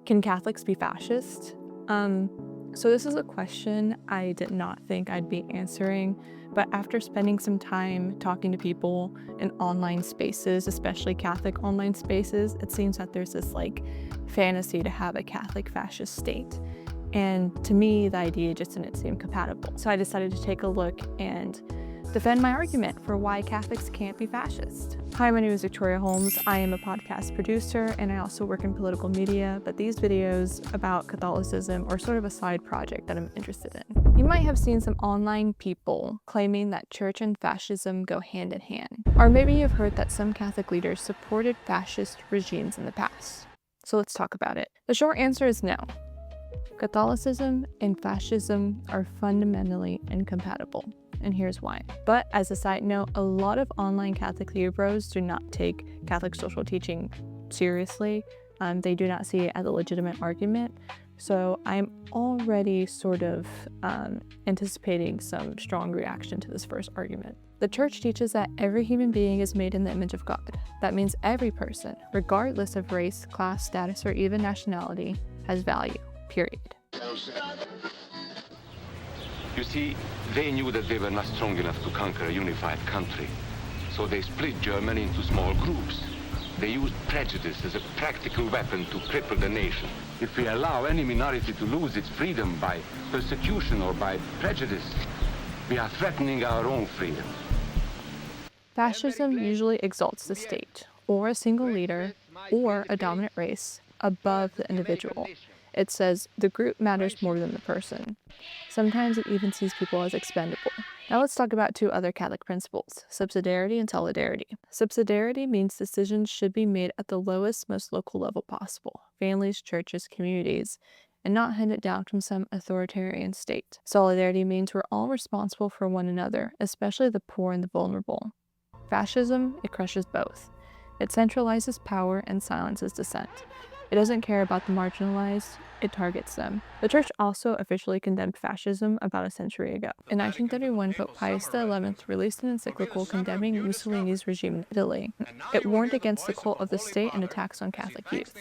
Can Catholics be fascist? So this is a question I did not think I'd be answering, but after spending some time talking to people in online spaces, especially Catholic online spaces, it seems that there's this fantasy to have a Catholic fascist state. And to me, the idea just didn't seem compatible. So I decided to take a look and defend my argument for why Catholics can't be fascist. Hi, my name is Victoria Holmes. I am a podcast producer and I also work in political media, but these videos about Catholicism are sort of a side project that I'm interested in. You might have seen some online people claiming that church and fascism go hand in hand. Or maybe you've heard that some Catholic leaders supported fascist regimes in the past. So let's talk about it. The short answer is no. Catholicism and fascism are fundamentally incompatible. And here's why. But as a side note, a lot of online Catholic bros do not take Catholic social teaching seriously. They do not see it as a legitimate argument. So I'm already sort of anticipating some strong reaction to this first argument. The church teaches that every human being is made in the image of God. That means every person, regardless of race, class, status, or even nationality, has value, period. You see, they knew that they were not strong enough to conquer a unified country. So they split Germany into small groups. They used prejudice as a practical weapon to cripple the nation. If we allow any minority to lose its freedom by persecution or by prejudice, we are threatening our own freedom. Fascism usually exalts the state, or a single leader, or a dominant race, above the individual. It says the group matters more than the person. Sometimes it even sees people as expendable. Now let's talk about two other Catholic principles, subsidiarity and solidarity. Subsidiarity means decisions should be made at the lowest, most local level possible, families, churches, communities, and not handed down from some authoritarian state. Solidarity means we're all responsible for one another, especially the poor and the vulnerable. Fascism, it crushes both. It centralizes power and silences dissent. It doesn't care about the marginalized, it targets them. The church also officially condemned fascism about a century ago. In 1931, Pope Pius XI released an encyclical condemning Mussolini's regime in Italy. It warned against the cult of the state and attacks on Catholic youth.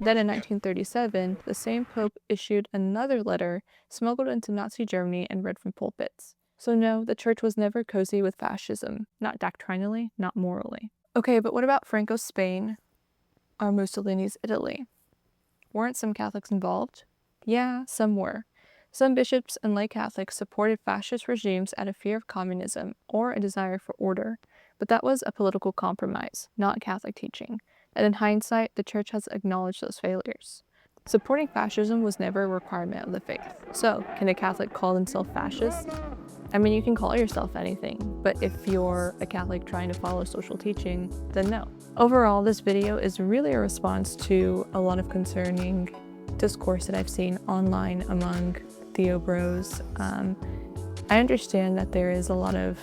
Then in 1937, the same pope issued another letter smuggled into Nazi Germany and read from pulpits. So no, the church was never cozy with fascism, not doctrinally, not morally. Okay, but what about Franco's Spain? Or Mussolini's Italy? Weren't some Catholics involved? Yeah, some were. Some bishops and lay Catholics supported fascist regimes out of fear of communism or a desire for order, but that was a political compromise, not Catholic teaching. And in hindsight, the church has acknowledged those failures. Supporting fascism was never a requirement of the faith. So, can a Catholic call themselves fascist? I mean, you can call yourself anything, but if you're a Catholic trying to follow social teaching, then no. Overall, this video is really a response to a lot of concerning discourse that I've seen online among Theo bros. I understand that there is a lot of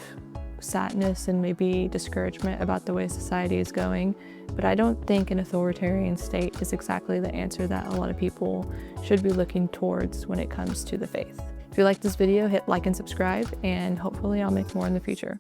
sadness and maybe discouragement about the way society is going, but I don't think an authoritarian state is exactly the answer that a lot of people should be looking towards when it comes to the faith. If you like this video, hit like and subscribe, and hopefully I'll make more in the future.